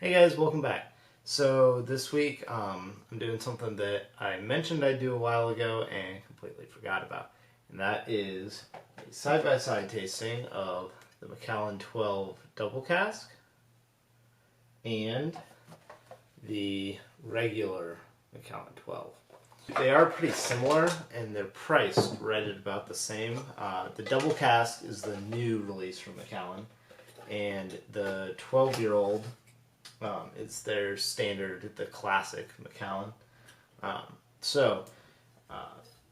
Hey guys, welcome back. So this week I'm doing something that I mentioned I'd do a while ago and completely forgot about. And that is a side-by-side tasting of the Macallan 12 Double Cask and the regular Macallan 12. They are pretty similar and they're priced right at about the same. The Double Cask is the new release from Macallan, and the 12-year-old it's their standard, the classic Macallan. So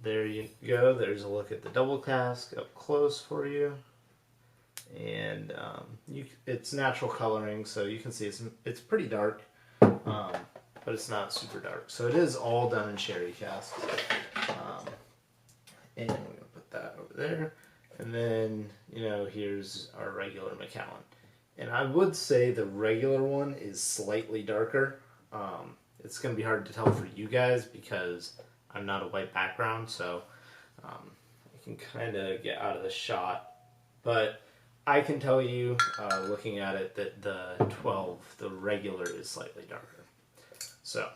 there you go. There's a look at the Double Cask up close for you, and it's natural coloring, so you can see it's pretty dark, but it's not super dark. So it is all done in sherry casks. And I'm gonna put that over there, and then here's our regular Macallan. And I would say the regular one is slightly darker. It's going to be hard to tell for you guys because I'm not a white background, so I can kind of get out of the shot. But I can tell you, looking at it, that the 12, the regular, is slightly darker. So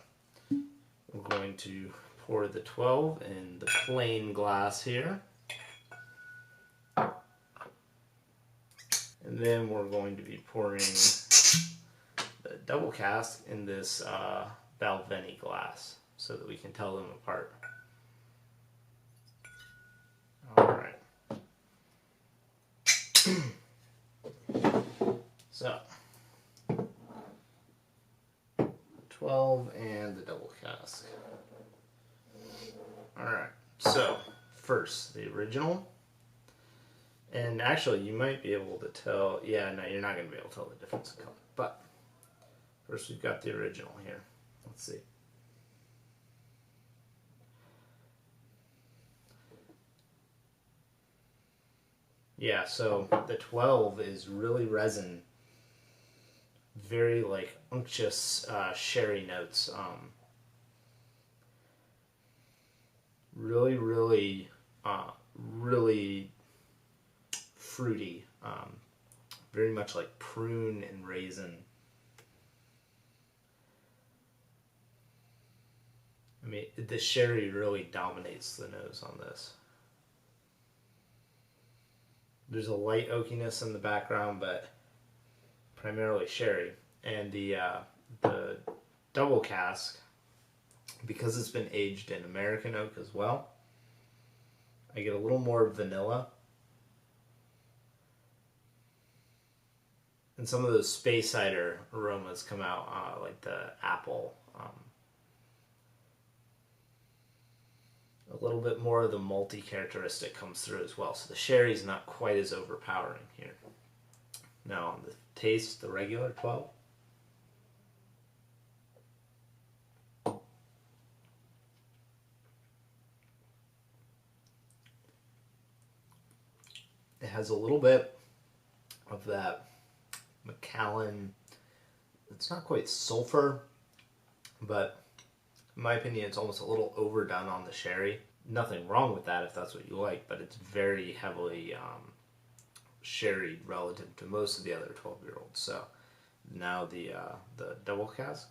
we're going to pour the 12 in the plain glass here. And then we're going to be pouring the Double Cask in this Balvenie glass so that we can tell them apart. Alright. So, 12 and the Double Cask. Alright, so first, the original. And actually, you might be able to tell. Yeah, no, you're not going to be able to tell the difference in color. But first, we've got the original here. Let's see. Yeah, so the 12 is really resin, very like unctuous sherry notes. Really, really fruity, very much like prune and raisin. I mean, the sherry really dominates the nose on this. There's a light oakiness in the background, but primarily sherry. And the Double Cask, because it's been aged in American oak as well, I get a little more vanilla. And some of those space cider aromas come out, like the apple. A little bit more of the malty characteristic comes through as well. So the sherry's not quite as overpowering here. Now on the taste, the regular 12. It has a little bit of that Macallan. It's not quite sulfur, but in my opinion it's almost a little overdone on the sherry. Nothing wrong with that if that's what you like, but it's very heavily sherry relative to most of the other 12-year-olds. So now the Double Cask.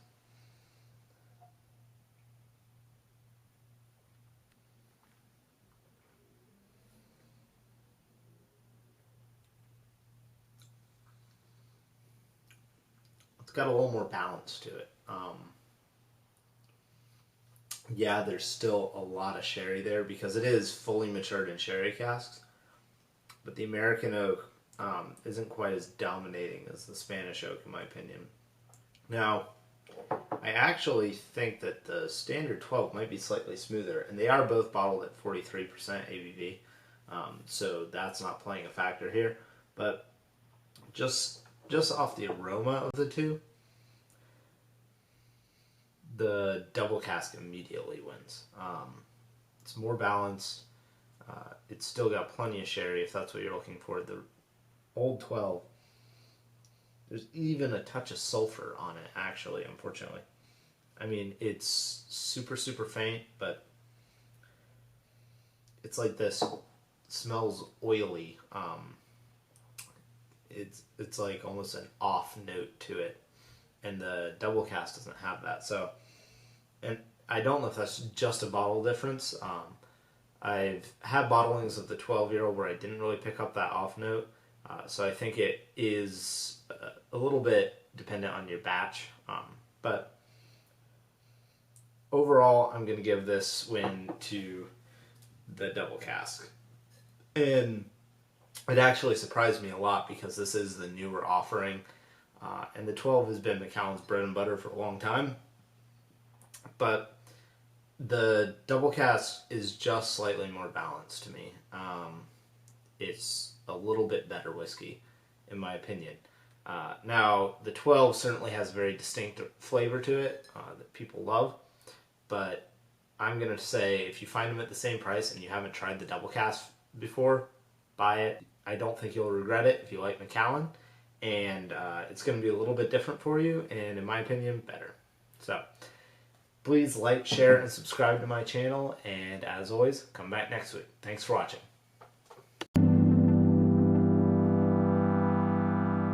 It's got a little more balance to it. Yeah, there's still a lot of sherry there because it is fully matured in sherry casks, but the American oak isn't quite as dominating as the Spanish oak, in my opinion. Now, I actually think that the standard 12 might be slightly smoother, and they are both bottled at 43% ABV, so that's not playing a factor here. But just off the aroma of the two, the Double Cask immediately wins. It's more balanced. It's still got plenty of sherry if that's what you're looking for. The old 12, there's even a touch of sulfur on it, actually, unfortunately. I mean, it's super faint, but it's like this. It smells oily. It's like almost an off note to it. and the double cask doesn't have that. So, and I don't know if that's just a bottle difference. I've had bottlings of the 12-year-old where I didn't really pick up that off note. So I think it is a little bit dependent on your batch. But overall, I'm going to give this win to the double cask. And it actually surprised me a lot because this is the newer offering. And the 12 has been Macallan's bread and butter for a long time. But the double cask is just slightly more balanced to me. It's a little bit better whiskey, in my opinion. Now, the 12 certainly has a very distinct flavor to it that people love. But I'm going to say if you find them at the same price and you haven't tried the double cask before, buy it. I don't think you'll regret it if you like Macallan. And it's going to be a little bit different for you, and in my opinion, better. So, please like, share, and subscribe to my channel, and as always, come back next week. Thanks for watching.